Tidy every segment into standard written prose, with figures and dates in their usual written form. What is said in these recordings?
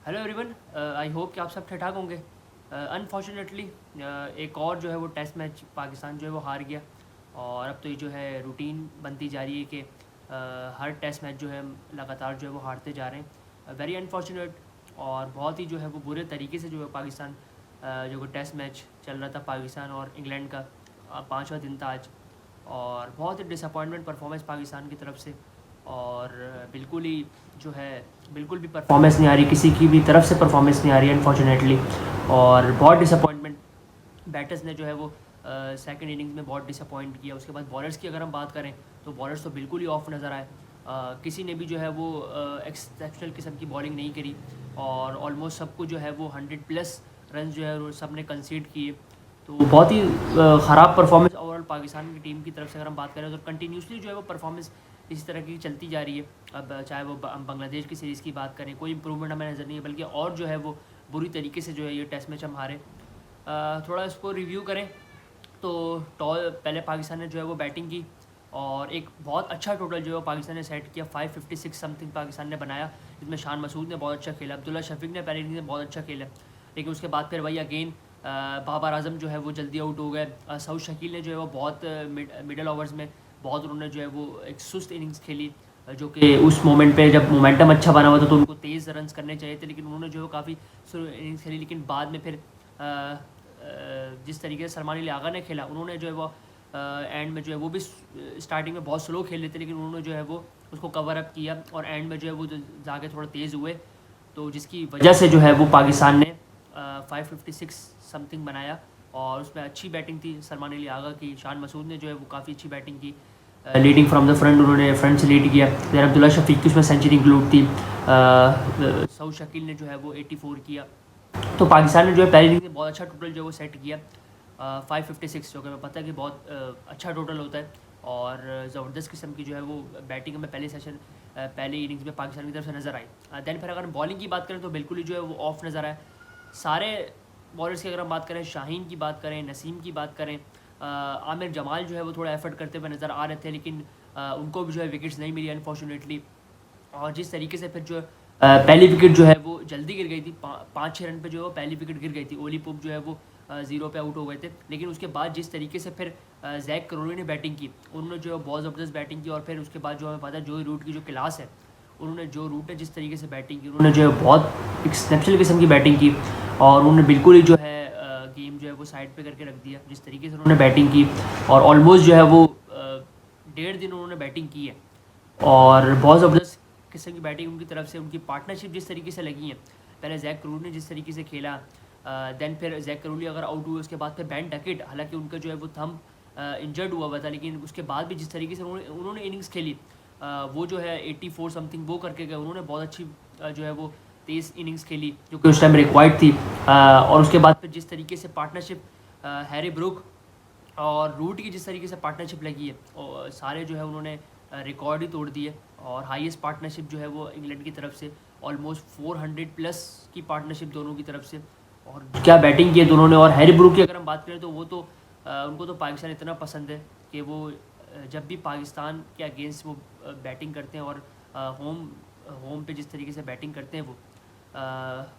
Hello everyone, I hope कि आप सब ठीक ठाक होंगे। अनफॉर्चुनेटली एक और जो है वो टेस्ट मैच पाकिस्तान जो है वो हार गया। और अब तो ये जो है रूटीन बनती जा रही है कि हर टेस्ट मैच जो है लगातार जो है वो हारते जा रहे हैं। Very unfortunate. और बहुत ही जो है वो बुरे तरीके से जो है पाकिस्तान जो कि टेस्ट मैच चल रहा था पाकिस्तान और इंग्लैंड का, पाँचवा दिन था आज। और बहुत ही डिसअपॉइंटमेंट परफॉर्मेंस पाकिस्तान की तरफ से। और बिल्कुल ही जो है बिल्कुल भी परफॉर्मेंस नहीं आ रही, किसी की भी तरफ से परफॉर्मेंस नहीं आ रही अनफॉर्चुनेटली। और बहुत डिसअपॉइंटमेंट बैटर्स ने जो है वो सेकंड इनिंग्स में बहुत डिसअपॉइंट किया। उसके बाद बॉलर्स की अगर हम बात करें तो बॉलर्स तो बिल्कुल ही ऑफ नज़र आए। किसी ने भी जो है वो एक्सेप्शनल किस्म की बॉलिंग नहीं करी। और ऑलमोस्ट सबको जो है वो 100+ रन जो है वो सब ने कंसीड किए। तो बहुत ही ख़राब परफॉर्मेंस ओवरऑल पाकिस्तान की टीम की तरफ से अगर हम बात करें तो कंटिन्यूसली जो है वो परफॉर्मेंस इस तरह की चलती जा रही है। अब चाहे वो हम बांग्लादेश की सीरीज़ की बात करें, कोई इंप्रूवमेंट हमें नज़र नहीं है, बल्कि और जो है वो बुरी तरीके से जो है ये टेस्ट मैच हम हारे। थोड़ा इसको रिव्यू करें तो पहले पाकिस्तान ने जो है वो बैटिंग की। और एक बहुत अच्छा टोटल जो है पाकिस्तान ने सेट किया, 556 समथिंग पाकिस्तान ने बनाया। इसमें शान मसूद ने बहुत अच्छा खेला, अब्दुल्ला शफीक ने पहले इनिंग्स में बहुत अच्छा खेला। लेकिन उसके बाद फिर वही अगेन बाबर आजम जो है वो जल्दी आउट हो गए। सऊद शकील ने जो है वो बहुत मिडल ओवर्स में बहुत उन्होंने जो है वो एक सुस्त इनिंग्स खेली। जो कि उस मोमेंट पे जब मोमेंटम अच्छा बना हुआ था तो उनको तेज़ रन्स करने चाहिए थे, लेकिन उन्होंने जो है काफ़ी इनिंग्स खेली। लेकिन बाद में फिर जिस तरीके से सलमान अली आगा ने खेला, उन्होंने जो है वो एंड में जो है वो भी स्टार्टिंग में बहुत स्लो खेल रहे थे, लेकिन उन्होंने जो है वो उसको कवर अप किया और एंड में जो है वो जाके थोड़ा तेज़ हुए। तो जिसकी वजह से जो है वो पाकिस्तान ने 556 समथिंग बनाया। और उसमें अच्छी बैटिंग थी सलमान अली आगा की। शान मसूद ने जो है वो काफ़ी अच्छी बैटिंग की, लीडिंग फ्रॉम द फ्रंट, उन्होंने फ्रंट से लीड किया। फिर अब्दुल्ला शफीक की उसमें सेंचुरी इंक्लूड थी। सऊद शकील ने जो है वो 84 किया। तो पाकिस्तान ने जो है पहली इनिंग में बहुत अच्छा टोटल जो है वो सेट किया, 556, जो कि मैं पता है कि बहुत अच्छा टोटल होता है। और ज़बरदस्त किस्म की जो है वो बैटिंग में पहले सेशन पहले इनिंग्स में पाकिस्तान की तरफ से नज़र आई। दैन फिर अगर हम बॉलिंग की बात करें तो बिल्कुल ही जो है वो ऑफ नज़र आए सारे बॉलर्स की। अगर हम बात करें, शाहीन की बात करें, नसीम की बात करें, आमिर जमाल जो है वो थोड़ा एफर्ट करते हुए नज़र आ रहे थे, लेकिन उनको भी जो है विकेट्स नहीं मिली अनफॉर्चुनेटली। और जिस तरीके से फिर जो पहली विकेट जो है वो जल्दी गिर गई थी, 5-6 रन पे जो है पहली विकेट गिर गई थी। ओली पोप जो है वो 0 पे आउट हो गए थे। लेकिन उसके बाद जिस तरीके से फिर जैक करोली ने बैटिंग की, उन्होंने जो है बहुत ज़बरदस्त बैटिंग की। और फिर उसके बाद जो हमें पता है जो रूट की जो क्लास है, उन्होंने जो रूट है जिस तरीके से बैटिंग की, उन्होंने जो है बहुत एक्सेप्शनल किस्म की बैटिंग की। और उन्होंने बिल्कुल ही जो है गेम जो है वो साइड पे करके रख दिया जिस तरीके से उन्होंने बैटिंग की। और ऑलमोस्ट जो है वो 1.5 दिन उन्होंने बैटिंग की है। और बहुत ज़बरदस्त किस्म की बैटिंग उनकी तरफ से, उनकी पार्टनरशिप जिस तरीके से लगी है। पहले जैक करूल ने जिस तरीके से खेला, दैन फिर जैक करूली अगर आउट हुए उसके बाद फिर बैन डकेट, हालांकि उनका जो है वो थंब इंजर्ड हुआ था, लेकिन उसके बाद भी जिस तरीके से उन्होंने इनिंग्स खेली, वो जो है 84 समथिंग वो करके गए। उन्होंने बहुत अच्छी जो है वो तेज़ इनिंग्स खेली जो कि उस टाइम रिक्वायर्ड थी। और उसके बाद फिर जिस तरीके से पार्टनरशिप हैरी ब्रुक और रूट की जिस तरीके से पार्टनरशिप लगी है, और सारे जो है उन्होंने रिकॉर्ड ही तोड़ दिए। और हाईएस्ट पार्टनरशिप जो है वो इंग्लैंड की तरफ से ऑलमोस्ट 400+ की पार्टनरशिप दोनों की तरफ से। और क्या बैटिंग की है दोनों ने। और हैरी ब्रूक की अगर हम बात करें तो वो तो उनको तो पाकिस्तान इतना पसंद है कि वो जब भी पाकिस्तान के अगेंस्ट वो बैटिंग करते हैं और होम होम पे जिस तरीके से बैटिंग करते हैं वो,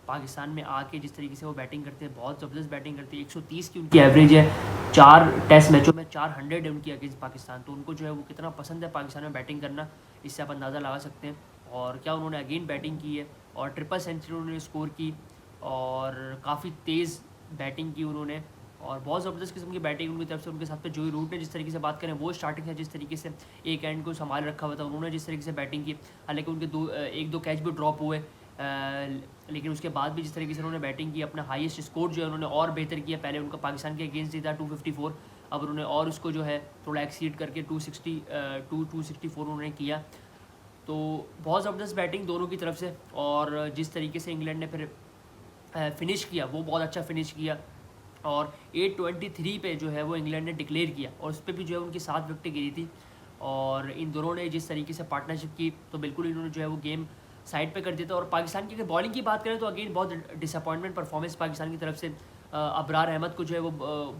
पाकिस्तान में आके जिस तरीके से वो बैटिंग करते हैं, बहुत ज़बरदस्त बैटिंग करते हैं। 130 की उनकी एवरेज है, 4 टेस्ट मैचों में 400 है उनकी अगेंस्ट पाकिस्तान। तो उनको जो है वो कितना पसंद है पाकिस्तान में बैटिंग करना, इससे आप अंदाज़ा लगा सकते हैं। और क्या उन्होंने अगेन बैटिंग की है और ट्रिपल सेंचुरी उन्होंने स्कोर की। और काफ़ी तेज़ बैटिंग की उन्होंने और बहुत ज़बरदस्त किस्म की बैटिंग उनकी तरफ से। उनके साथ पे जोई रूट ने जिस तरीके से बात करें, वो स्टार्टिंग से जिस तरीके से एक एंड को संभाल रखा हुआ था, उन्होंने जिस तरीके से बैटिंग की, हालांकि उनके 1-2 कैच भी ड्रॉप हुए, लेकिन उसके बाद भी जिस तरीके से उन्होंने बैटिंग की, अपना हाईएस्ट स्कोर जो है उन्होंने और बेहतर किया। पहले उनका पाकिस्तान के अगेंस्ट ही था 254, अब उन्होंने और उसको जो है थोड़ा एक्सीड करके 264 उन्होंने किया। तो बहुत ज़बरदस्त बैटिंग दोनों की तरफ से। और जिस तरीके से इंग्लैंड ने फिर फिनिश किया, वो बहुत अच्छा फिनिश किया। और 823 पे जो है वो इंग्लैंड ने डिक्लेयर किया और उस पर भी जो है उनकी 7 विकेटें गिरी थी। और इन दोनों ने जिस तरीके से पार्टनरशिप की तो बिल्कुल इन्होंने जो है वो गेम साइड पे कर दिया था। और पाकिस्तान की अगर बॉलिंग की बात करें तो अगेन बहुत डिसअपॉइंटमेंट परफॉर्मेंस पाकिस्तान की तरफ से। अबरार अहमद को जो है वो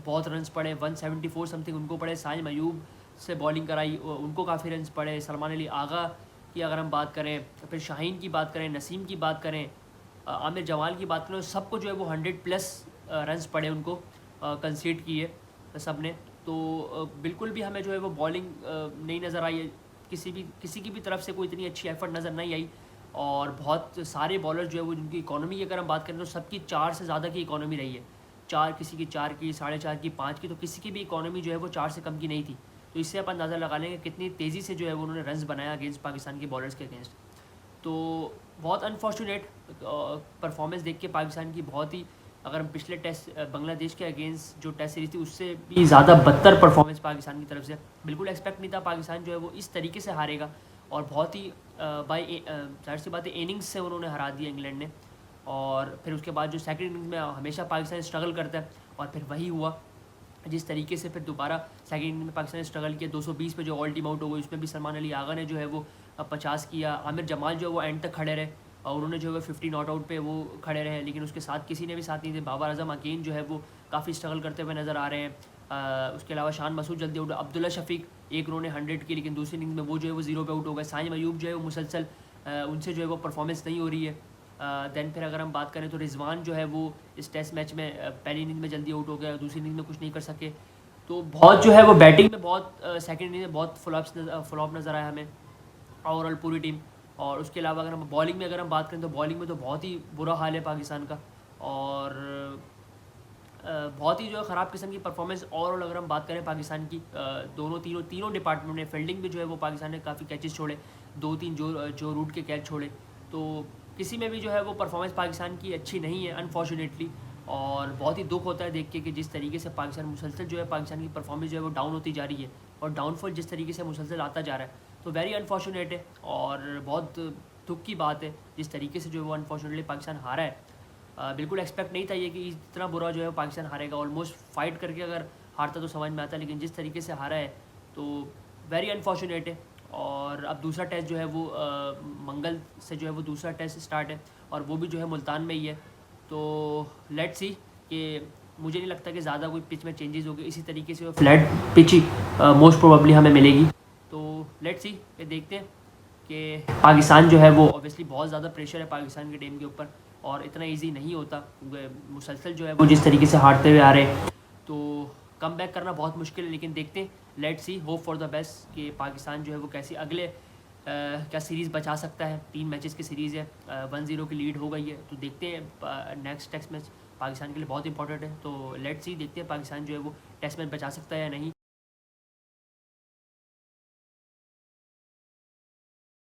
बहुत रन्स पड़े, 174 समथिंग उनको पड़े। साजिद मयूब से बॉलिंग कराई, उनको काफ़ी रन्स पड़े। सलमान अली आगा की अगर हम बात करें, फिर शाहीन की बात करें, नसीम की बात करें, आमिर जमाल की बात करें तो सबको जो है वो 100+ रन्स पड़े उनको, कंसीड किए सब ने। तो बिल्कुल भी हमें जो है वो बॉलिंग नहीं नज़र आई है, किसी की भी तरफ से कोई इतनी अच्छी एफर्ट नज़र नहीं आई। और बहुत सारे बॉलर जो है वो जिनकी इकोनॉमी की अगर हम बात करें तो सबकी 4 से ज़्यादा की इकोनॉमी रही है। 4, किसी की 4 की, 4.5 की, 5 की, तो किसी की भी इकोनॉमी जो है वो 4 से कम की नहीं थी। तो इससे आप अंदाज़ा लगा लेंगे कितनी तेज़ी से जो है वो उन्होंने रन्स बनाया अगेंस्ट पाकिस्तान के बॉलर्स के अगेंस्ट। तो बहुत अनफॉर्चुनेट परफॉर्मेंस देख के पाकिस्तान की, बहुत ही, अगर हम पिछले टेस्ट बांग्लादेश के अगेंस्ट जो टेस्ट सीरीज थी उससे भी ज़्यादा बदतर परफॉर्मेंस पाकिस्तान की तरफ से। बिल्कुल एक्सपेक्ट नहीं था पाकिस्तान जो है वो इस तरीके से हारेगा, और बहुत ही जाहिर सी बात है इनिंग्स से उन्होंने हरा दिया इंग्लैंड ने। और फिर उसके बाद जो सेकंड इनिंग्स में हमेशा पाकिस्तान स्ट्रगल करता है, और फिर वही हुआ जिस तरीके से फिर दोबारा सेकंड इनिंग में पाकिस्तान ने स्ट्रगल किया। 220 पे जो ऑल टीम आउट हो गई उसमें भी सलमान अली आगा ने जो है वो 50 किया। आमिर जमाल जो है वो एंड तक खड़े रहे और उन्होंने जो है 50 नॉट आउट पे वो खड़े रहे, लेकिन उसके साथ किसी ने भी साथ नहीं थे। बाबर आजम अगेन जो है वो काफ़ी स्ट्रगल करते हुए नज़र आ रहे हैं। उसके अलावा शान मसूद जल्दी आउट, अब्दुल्ला शफीक एक उन्होंने 100 की, लेकिन दूसरी इनिंग में वो जो है वो 0 पे आउट हो गए। साइम अयूब जो है वो मुसलसल उनसे जो है वो परफॉर्मेंस नहीं हो रही है। देन फिर अगर हम बात करें तो रिजवान जो है वो इस टेस्ट मैच में पहली इनिंग में जल्दी आउट हो गया, दूसरी इनिंग में कुछ नहीं कर सके। तो बहुत जो है वो बैटिंग में बहुत सेकंड इनिंग में बहुत फ्लॉप नज़र आया हमें ओवरऑल पूरी टीम। और उसके अलावा अगर हम बॉलिंग में अगर हम बात करें तो बॉलिंग में तो बहुत ही बुरा हाल है पाकिस्तान का, और बहुत ही जो है ख़राब किस्म की परफॉर्मेंस ओवरऑल अगर हम बात करें पाकिस्तान की। तीनों डिपार्टमेंट में फील्डिंग भी जो है वो पाकिस्तान ने काफ़ी कैचेस छोड़े, 2-3 जो रूट के कैच छोड़े। तो किसी में भी जो है वो परफॉर्मेंस पाकिस्तान की अच्छी नहीं है अनफॉर्चुनेटली। और बहुत ही दुख होता है देख के कि जिस तरीके से पाकिस्तान मुसलसल जो है पाकिस्तान की परफॉर्मेंस जो है वो डाउन होती जा रही है, और डाउनफॉल जिस तरीके से मुसलसल आता जा रहा है, तो वेरी अनफॉर्चुनेट है और बहुत दुख की बात है जिस तरीके से जो है वो अनफॉर्चुनेटली पाकिस्तान हारा है। बिल्कुल एक्सपेक्ट नहीं था ये कि इतना बुरा जो है पाकिस्तान हारेगा। ऑलमोस्ट फाइट करके अगर हारता तो समझ में आता, लेकिन जिस तरीके से हारा है तो वेरी अनफॉर्चुनेट है। और अब दूसरा टेस्ट जो है वो मंगल से जो है वो दूसरा टेस्ट स्टार्ट है, और वो भी जो है मुल्तान में ही है। तो लेट्स सी कि मुझे नहीं लगता कि ज़्यादा कोई पिच में चेंजेस होगी, इसी तरीके से फ्लैट पिच ही मोस्ट प्रोबेबली हमें मिलेगी। तो लेट्स सी ये देखते हैं कि पाकिस्तान जो है वो ऑब्वियसली बहुत ज़्यादा प्रेशर है पाकिस्तान की टीम के ऊपर, और इतना इजी नहीं होता मुसलसल जो है वो जिस तरीके से हारते हुए आ रहे हैं, तो कम बैक करना बहुत मुश्किल है। लेकिन देखते हैं, let's see, hope for the best कि पाकिस्तान जो है वो कैसे अगले क्या सीरीज़ बचा सकता है। 3 मैचेस की सीरीज़ है, 1-0 की लीड हो गई है। तो देखते हैं नेक्स्ट टेस्ट मैच पाकिस्तान के लिए बहुत इंपॉर्टेंट है। तो लेट्स सी, देखते हैं पाकिस्तान जो है वो टेस्ट मैच बचा सकता है या नहीं।